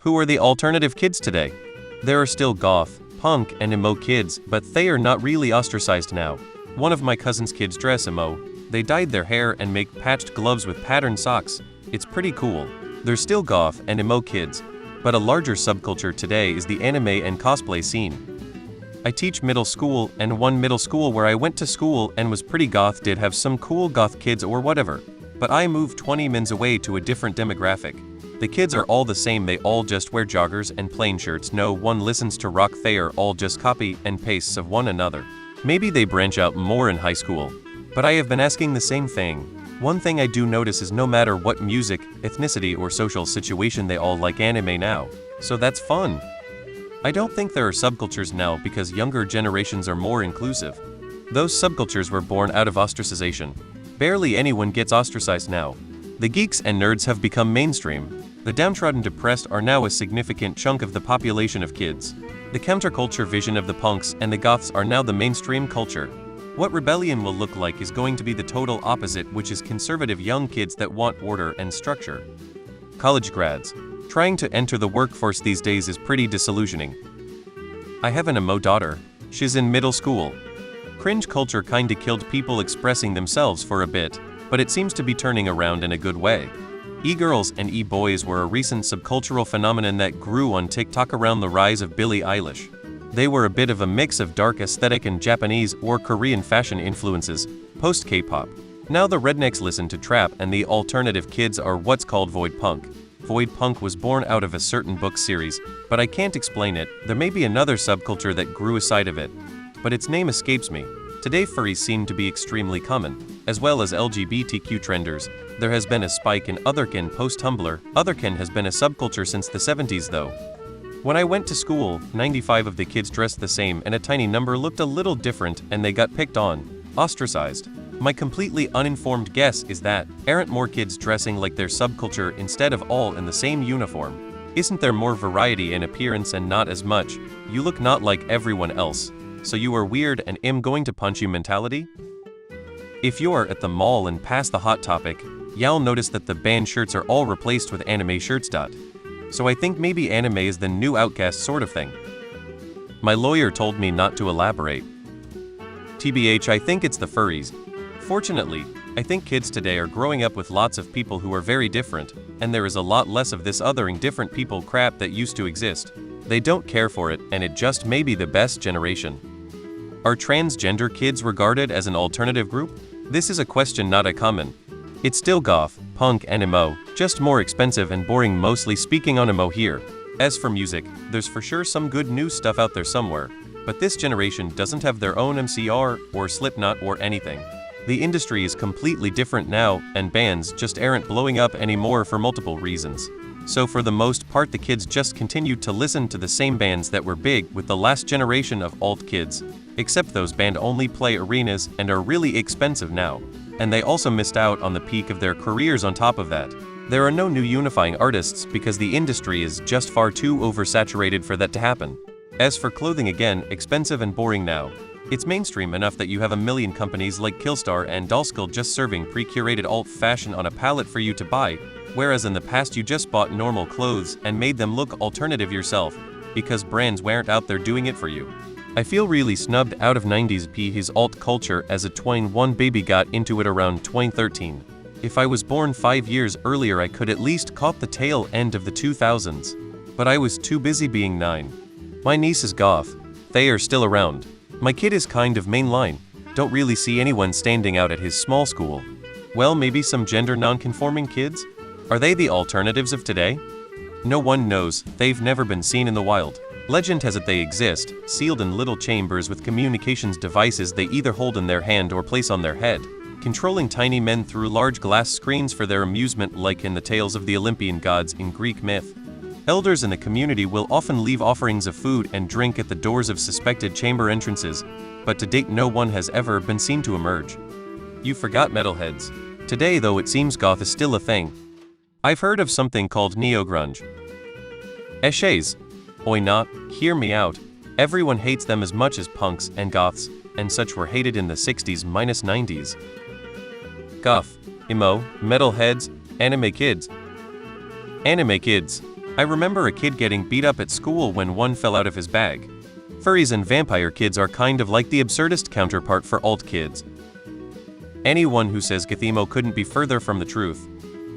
Who are the alternative kids today? There are still goth, punk, and emo kids, but they are not really ostracized now. One of my cousin's kids dress emo. They dyed their hair and make patched gloves with patterned socks. It's pretty cool. There's still goth and emo kids, but a larger subculture today is the anime and cosplay scene. I teach middle school, and one middle school where I went to school and was pretty goth did have some cool goth kids or whatever, but I moved 20 minutes away to a different demographic. The kids are all the same, they all just wear joggers and plain shirts, no one listens to rock, they are all just copy and pastes of one another. Maybe they branch out more in high school, but I have been asking the same thing. One thing I do notice is no matter what music, ethnicity, or social situation, they all like anime now. So that's fun. I don't think there are subcultures now because younger generations are more inclusive. Those subcultures were born out of ostracization. Barely anyone gets ostracized now. The geeks and nerds have become mainstream. The downtrodden depressed are now a significant chunk of the population of kids. The counterculture vision of the punks and the goths are now the mainstream culture. What rebellion will look like is going to be the total opposite, which is conservative young kids that want order and structure. College grads. Trying to enter the workforce these days is pretty disillusioning. I have an emo daughter. She's in middle school. Cringe culture kinda killed people expressing themselves for a bit, but it seems to be turning around in a good way. E-girls and e-boys were a recent subcultural phenomenon that grew on TikTok around the rise of Billie Eilish. They were a bit of a mix of dark aesthetic and Japanese or Korean fashion influences, post-K-pop. Now the rednecks listen to trap and the alternative kids are what's called void punk. Void punk was born out of a certain book series, but I can't explain it. There may be another subculture that grew aside of it, but its name escapes me. Today furries seem to be extremely common, as well as LGBTQ trenders. There has been a spike in otherkin post-Tumblr. Otherkin has been a subculture since the 70s though. When I went to school, 95 of the kids dressed the same and a tiny number looked a little different and they got picked on, ostracized. My completely uninformed guess is that aren't more kids dressing like their subculture instead of all in the same uniform? Isn't there more variety in appearance and not as much, you look not like everyone else, so you are weird and I'm going to punch you mentality? If you're at the mall and pass the Hot Topic, you'll notice that the band shirts are all replaced with anime shirts. So I think maybe anime is the new outcast sort of thing. My lawyer told me not to elaborate. TBH, I think it's the furries. Fortunately, I think kids today are growing up with lots of people who are very different, and there is a lot less of this othering different people crap that used to exist. They don't care for it, and it just may be the best generation. Are transgender kids regarded as an alternative group? This is a question, not a comment. It's still goth, punk, and emo, just more expensive and boring, mostly speaking on emo here. As for music, there's for sure some good new stuff out there somewhere, but this generation doesn't have their own MCR or Slipknot or anything. The industry is completely different now, and bands just aren't blowing up anymore for multiple reasons. So for the most part the kids just continued to listen to the same bands that were big with the last generation of alt kids, except those bands only play arenas and are really expensive now. And they also missed out on the peak of their careers on top of that. There are no new unifying artists because the industry is just far too oversaturated for that to happen. As for clothing, again, expensive and boring now. It's mainstream enough that you have a million companies like Killstar and Dollskill just serving pre-curated alt fashion on a pallet for you to buy, whereas in the past you just bought normal clothes and made them look alternative yourself, because brands weren't out there doing it for you. I feel really snubbed out of 90s his alt culture as a 21 baby got into it around 2013. If I was born 5 years earlier I could at least caught the tail end of the 2000s. But I was too busy being 9. My niece is goth. They are still around. My kid is kind of mainline. Don't really see anyone standing out at his small school. Well, maybe some gender non-conforming kids? Are they the alternatives of today? No one knows, they've never been seen in the wild. Legend has it they exist, sealed in little chambers with communications devices they either hold in their hand or place on their head, controlling tiny men through large glass screens for their amusement, like in the tales of the Olympian gods in Greek myth. Elders in the community will often leave offerings of food and drink at the doors of suspected chamber entrances, but to date no one has ever been seen to emerge. You forgot metalheads. Today though it seems goth is still a thing. I've heard of something called neo-grunge. Eshays. Oi not, hear me out. Everyone hates them as much as punks and goths, and such were hated in the 60s minus 90s. Goth, emo, metalheads, anime kids. Anime kids. I remember a kid getting beat up at school when one fell out of his bag. Furries and vampire kids are kind of like the absurdist counterpart for alt kids. Anyone who says Gothemo couldn't be further from the truth.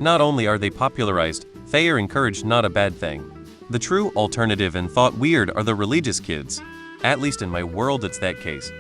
Not only are they popularized, they are encouraged, not a bad thing. The true alternative and thought weird are the religious kids. At least in my world it's that case.